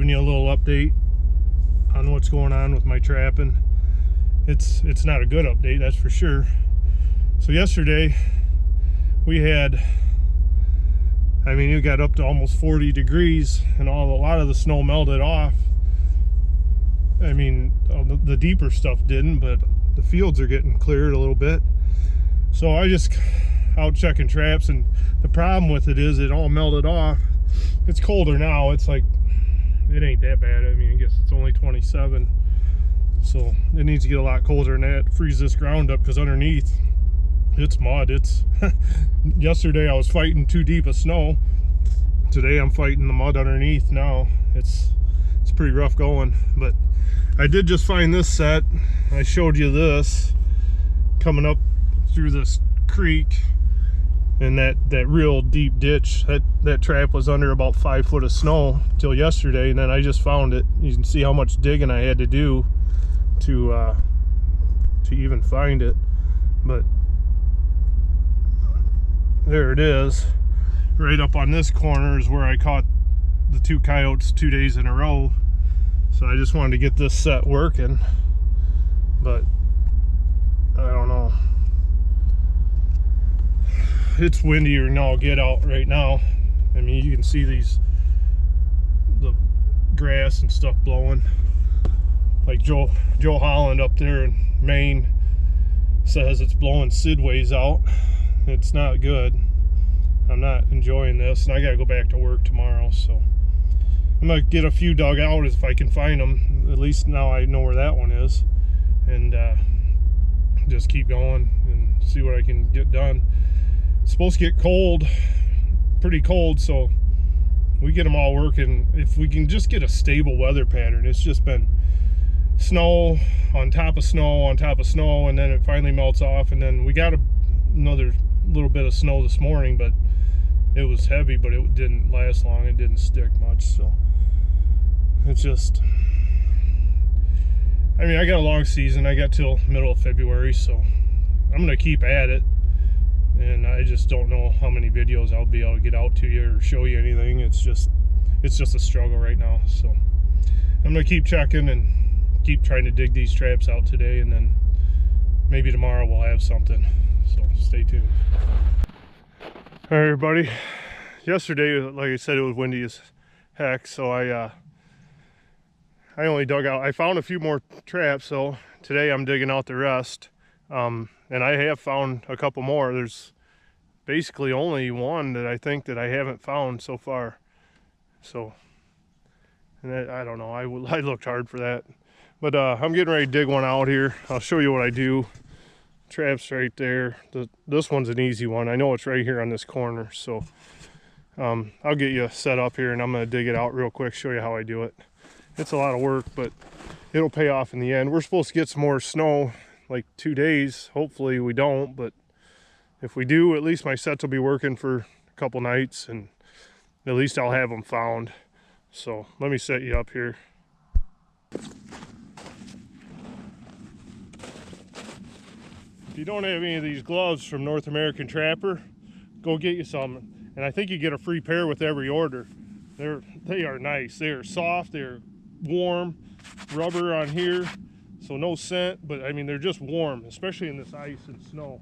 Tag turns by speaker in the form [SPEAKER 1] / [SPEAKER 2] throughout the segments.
[SPEAKER 1] giving you a little update on what's going on with my trapping. It's not a good update, that's for sure. So yesterday we had, I mean, it got up to almost 40 degrees and a lot of the snow melted off. I mean, the deeper stuff didn't, but the fields are getting cleared a little bit. So I just out checking traps, and the problem with it is it all melted off. It's colder now. It's like, it ain't that bad. I mean, I guess it's only 27. So it needs to get a lot colder than that, freeze this ground up, because underneath it's mud. It's yesterday I was fighting too deep of snow. Today I'm fighting the mud underneath now. It's pretty rough going. But I did just find this set. I showed you this coming up through this creek and that real deep ditch. That trap was under about 5 foot of snow till yesterday, and then I just found it. You can see how much digging I had to do to even find it. But there it is. Right up on this corner is where I caught the 2 coyotes 2 days in a row. So I just wanted to get this set working, but I don't know. It's windier than all get out right now. I mean, you can see the grass and stuff blowing. Like Joe Holland up there in Maine says it's blowing sidways out. It's not good. I'm not enjoying this, and I gotta go back to work tomorrow, so I'm gonna get a few dug out if I can find them. At least now I know where that one is, and just keep going and see what I can get done. It's supposed to get cold, pretty cold, so we get them all working. If we can just get a stable weather pattern. It's just been snow on top of snow on top of snow, and then it finally melts off, and then we got another little bit of snow this morning, but it was heavy, but it didn't last long. It didn't stick much, so it's just, I mean, I got a long season. I got till middle of February, so I'm gonna keep at it. And I just don't know how many videos I'll be able to get out to you or show you anything. It's just a struggle right now. So I'm gonna keep checking and keep trying to dig these traps out today, and then maybe tomorrow we'll have something. So stay tuned. All right, everybody. Yesterday, like I said, it was windy as heck, so I only dug out, I found a few more traps, so today I'm digging out the rest. And I have found a couple more. There's basically only one that I think that I haven't found so far. So, and I don't know, I looked hard for that. But I'm getting ready to dig one out here. I'll show you what I do. Traps right there. This one's an easy one. I know it's right here on this corner. So I'll get you set up here, and I'm going to dig it out real quick, show you how I do it. It's a lot of work, but it'll pay off in the end. We're supposed to get some more snow, like 2 days. Hopefully we don't, but if we do, at least my sets will be working for a couple nights, and at least I'll have them found. So let me set you up here. If you don't have any of these gloves from North American Trapper, go get you some, and I think you get a free pair with every order. They are nice. They are soft, they're warm, rubber on here, so no scent, but I mean, they're just warm, especially in this ice and snow.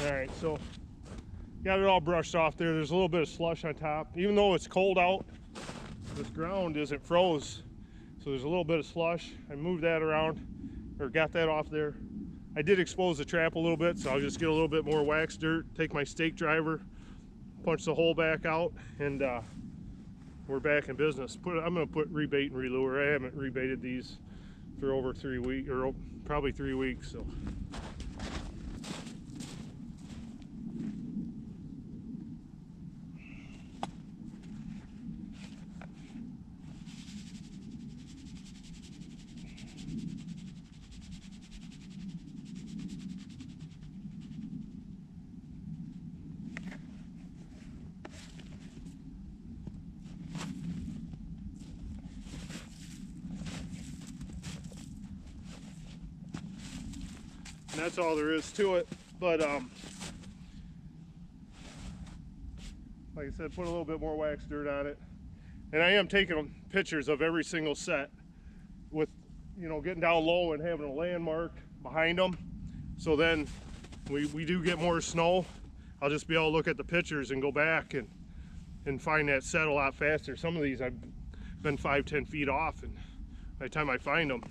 [SPEAKER 1] All right, so got it all brushed off there. There's a little bit of slush on top. Even though it's cold out, this ground isn't froze. So there's a little bit of slush. I moved that around, or got that off there. I did expose the trap a little bit, so I'll just get a little bit more wax dirt, take my stake driver, punch the hole back out, and we're back in business. I'm gonna put rebait and relure. I haven't rebaited these for over 3 weeks, or probably 3 weeks, so. And that's all there is to it. But like I said, put a little bit more wax dirt on it. And I am taking pictures of every single set with, you know, getting down low and having a landmark behind them. So then we do get more snow, I'll just be able to look at the pictures and go back and find that set a lot faster. Some of these I've been 5-10 feet off, and by the time I find them,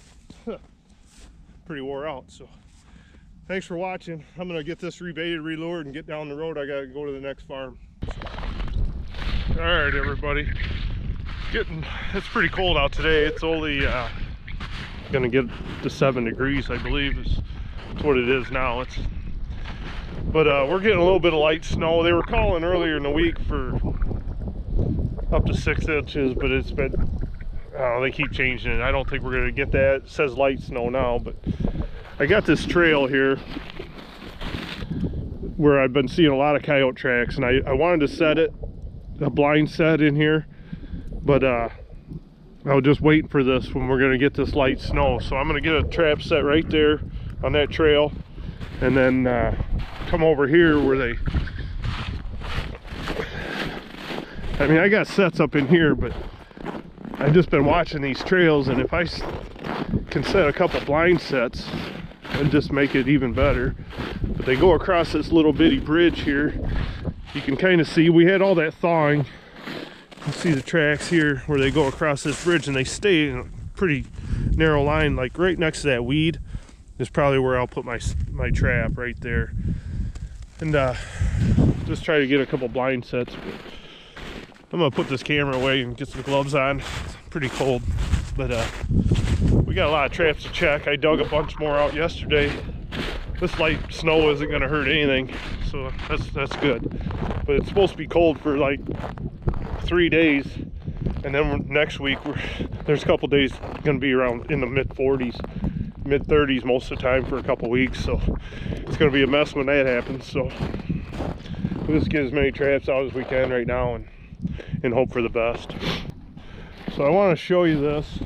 [SPEAKER 1] pretty wore out. So thanks for watching. I'm gonna get this rebaited, relured, and get down the road. I gotta go to the next farm. All right, everybody. It's pretty cold out today. It's only gonna get to 7 degrees, I believe, is what it is now. But we're getting a little bit of light snow. They were calling earlier in the week for up to 6 inches, but it's been, they keep changing it. I don't think we're gonna get that. It says light snow now, but I got this trail here where I've been seeing a lot of coyote tracks, and I wanted to set it, a blind set in here, but I was just waiting for this when we're gonna get this light snow. So I'm gonna get a trap set right there on that trail, and then come over here where I got sets up in here, but I've just been watching these trails, and if I can set a couple blind sets and just make it even better. But they go across this little bitty bridge here. You can kind of see, we had all that thawing. You see the tracks here where they go across this bridge, and they stay in a pretty narrow line, like right next to that weed is probably where I'll put my trap right there. And just try to get a couple blind sets. But I'm gonna put this camera away and get some gloves on. It's pretty cold, but we got a lot of traps to check. I dug a bunch more out yesterday. This light snow isn't gonna hurt anything, so that's good. But it's supposed to be cold for like 3 days, and then next week there's a couple days gonna be around in the mid-40s, mid-30s most of the time for a couple weeks. So it's gonna be a mess when that happens. So we'll just get as many traps out as we can right now and hope for the best. So I want to show you this.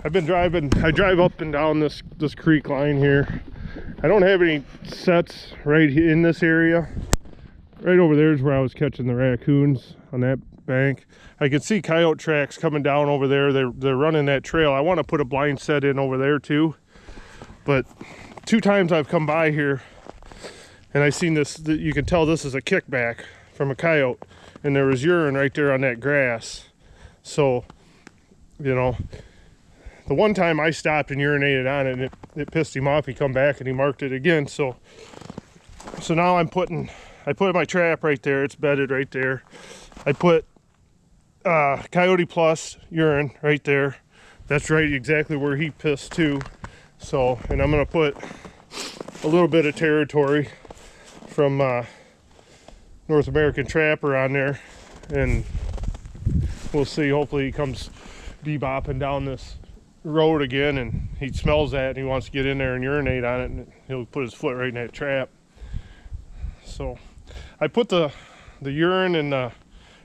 [SPEAKER 1] I drive up and down this creek line here. I don't have any sets right in this area. Right over there is where I was catching the raccoons, on that bank. I can see coyote tracks coming down over there. They're running that trail. I want to put a blind set in over there too. But 2 times I've come by here and I seen this, you can tell this is a kickback from a coyote, and there was urine right there on that grass. So, you know, the one time I stopped and urinated on it, and it pissed him off. He come back and he marked it again. So now I put my trap right there. It's bedded right there. I put Coyote Plus urine right there. That's right exactly where he pissed too. So, and I'm gonna put a little bit of territory from North American Trapper on there, and we'll see. Hopefully he comes bebopping down this road again, and he smells that and he wants to get in there and urinate on it, and he'll put his foot right in that trap. So I put the urine, and I'm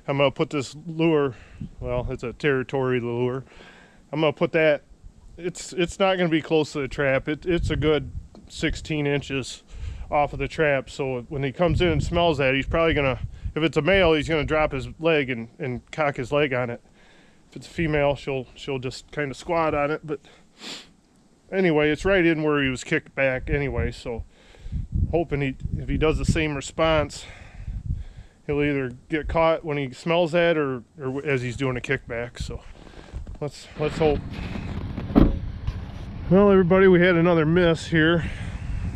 [SPEAKER 1] gonna put this lure, well, it's a territory lure. I'm gonna put that, it's not gonna be close to the trap. It's a good 16 inches off of the trap. So when he comes in and smells that, he's probably gonna, if it's a male, he's gonna drop his leg and cock his leg on it. If it's a female, she'll just kind of squat on it. But anyway, it's right in where he was kicked back anyway. So hoping if he does the same response, he'll either get caught when he smells that or as he's doing a kickback. So let's hope. Well, everybody, we had another miss here.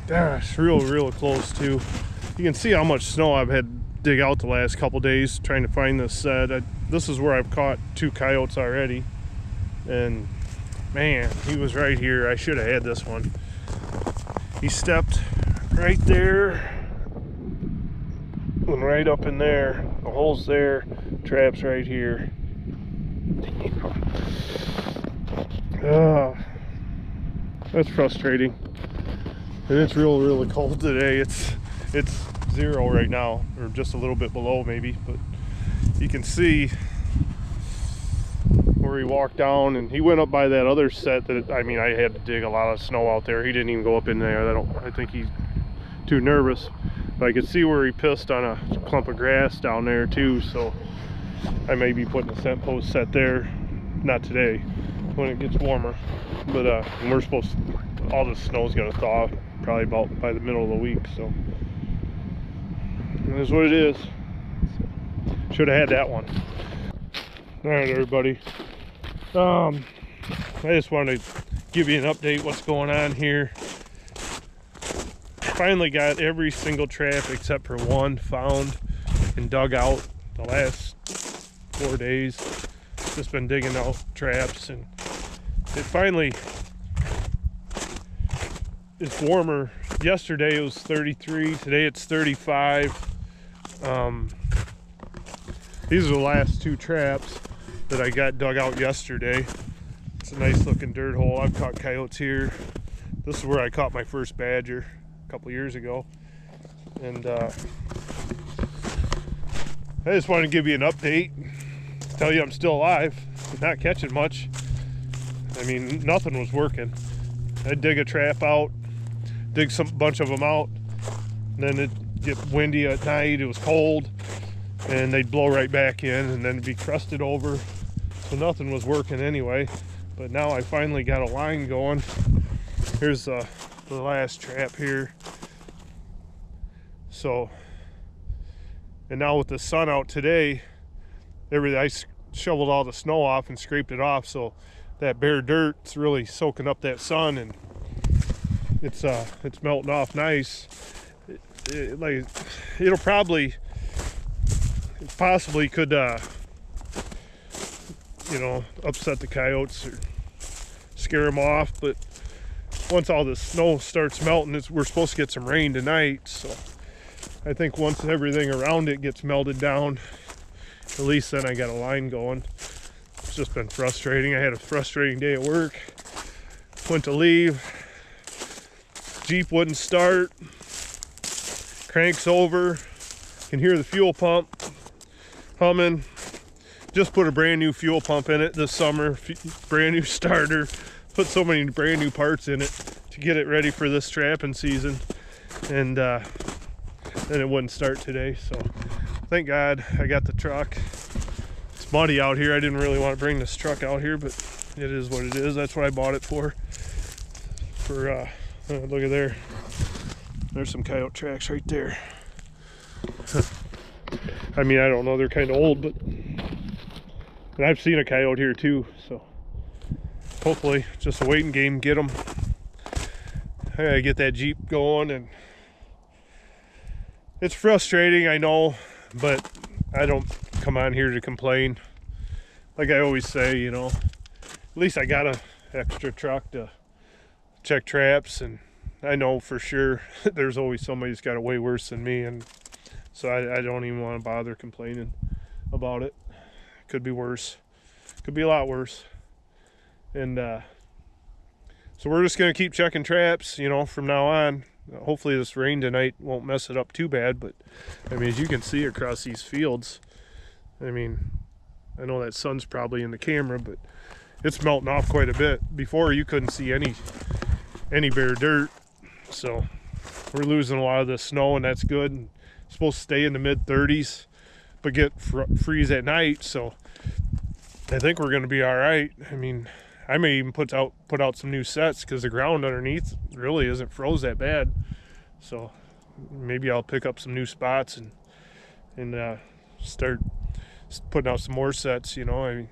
[SPEAKER 1] Gosh, real close too. You can see how much snow I've had to dig out the last couple days trying to find this set. This is where I've caught 2 coyotes already, and man, he was right here. I should have had this one. He stepped right there and right up in there. The hole's there, trap's right here. That's frustrating. And it's really cold today. It's 0 right now, or just a little bit below maybe, but you can see where he walked down, and he went up by that other set that, I mean, I had to dig a lot of snow out there. He didn't even go up in there. I think he's too nervous, but I could see where he pissed on a clump of grass down there too, so I may be putting a scent post set there, not today, when it gets warmer. But we're supposed to, all the snow's gonna thaw probably about by the middle of the week, so it is what it is. Should have had that one. All right, everybody, I just wanted to give you an update what's going on here. Finally got every single trap except for one found and dug out the last 4 days. Just been digging out traps, and it finally is warmer. Yesterday it was 33, today it's 35. These are the last 2 traps that I got dug out yesterday. It's a nice looking dirt hole. I've caught coyotes here. This is where I caught my first badger a couple years ago, and I just wanted to give you an update, tell you I'm still alive, not catching much. I mean, nothing was working. I'd dig a trap out, dig some bunch of them out, and then it'd get windy at night, it was cold, and they'd blow right back in, and then it'd be crusted over, so nothing was working anyway. But now I finally got a line going. Here's the last trap here. So, and now with the sun out today, I shoveled all the snow off and scraped it off, so that bare dirt's really soaking up that sun, and it's melting off nice. It'll possibly could you know, upset the coyotes or scare them off, but once all the snow starts melting, we're supposed to get some rain tonight, so I think once everything around it gets melted down, at least then I got a line going. It's just been frustrating. I had a frustrating day at work. Went to leave, Jeep wouldn't start, cranks over, can hear the fuel pump humming. Just put a brand new fuel pump in it this summer, brand new starter, put so many brand new parts in it to get it ready for this trapping season, and then it wouldn't start today. So thank God I got the truck. It's muddy out here. I didn't really want to bring this truck out here, but it is what it is. That's what I bought it for look at there, there's some coyote tracks right there. I mean, I don't know, they're kind of old, but and I've seen a coyote here too, so hopefully just a waiting game, get them. I gotta get that Jeep going, and it's frustrating, I know, but I don't come on here to complain. Like I always say, you know, at least I got a extra truck to check traps, and I know for sure there's always somebody who's got it way worse than me, and so I don't even want to bother complaining about it. Could be worse, could be a lot worse. And so we're just gonna keep checking traps, you know, from now on. Hopefully this rain tonight won't mess it up too bad, but I mean, as you can see across these fields, I mean, I know that sun's probably in the camera, but it's melting off quite a bit. Before you couldn't see any bare dirt, so we're losing a lot of the snow, and that's good. And it's supposed to stay in the mid-30s, but get freeze at night, so I think we're going to be all right. I mean, I may even put out some new sets because the ground underneath really isn't froze that bad. So maybe I'll pick up some new spots and start putting out some more sets. You know, I mean,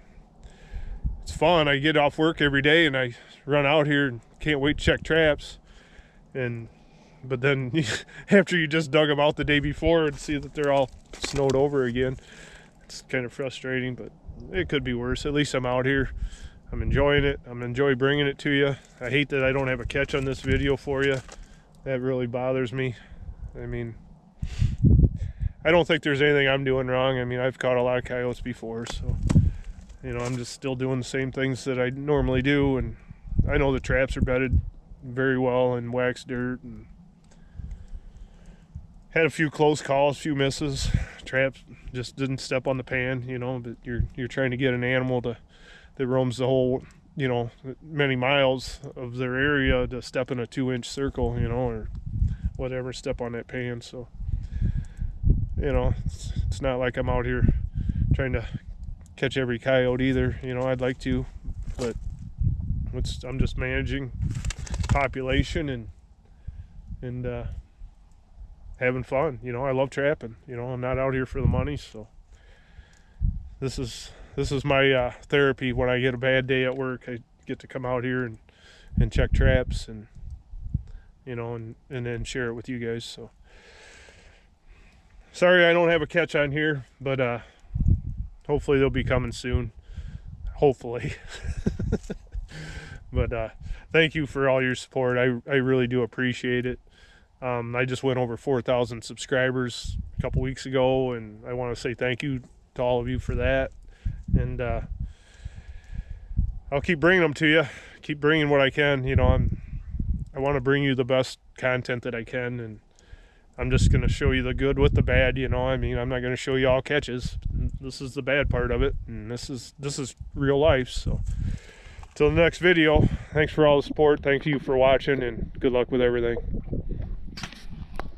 [SPEAKER 1] it's fun. I get off work every day and I run out here and can't wait to check traps. But then after you just dug them out the day before and see that they're all snowed over again, it's kind of frustrating, but it could be worse. At least I'm out here. I'm enjoying it. I'm enjoying bringing it to you. I hate that I don't have a catch on this video for you. That really bothers me. I mean, I don't think there's anything I'm doing wrong. I mean, I've caught a lot of coyotes before, so, you know, I'm just still doing the same things that I normally do, and I know the traps are bedded very well in waxed dirt, and had a few close calls, a few misses. Traps just didn't step on the pan, you know, but you're trying to get an animal that roams the whole, you know, many miles of their area to step in a 2-inch circle, you know, or whatever, step on that pan. So, you know, it's not like I'm out here trying to catch every coyote either. You know, I'd like to, but I'm just managing population and having fun. You know, I love trapping. You know, I'm not out here for the money, so this is my therapy. When I get a bad day at work, I get to come out here and check traps, and you know, and then share it with you guys. So sorry I don't have a catch on here, but hopefully they'll be coming soon. Hopefully. But thank you for all your support. I really do appreciate it. I just went over 4,000 subscribers a couple weeks ago, and I want to say thank you to all of you for that. And I'll keep bringing them to you, keep bringing what I can. You know, I want to bring you the best content that I can, and I'm just going to show you the good with the bad. You know, I mean, I'm not going to show you all catches. This is the bad part of it, and this is real life. So till the next video, thanks for all the support. Thank you for watching, and good luck with everything.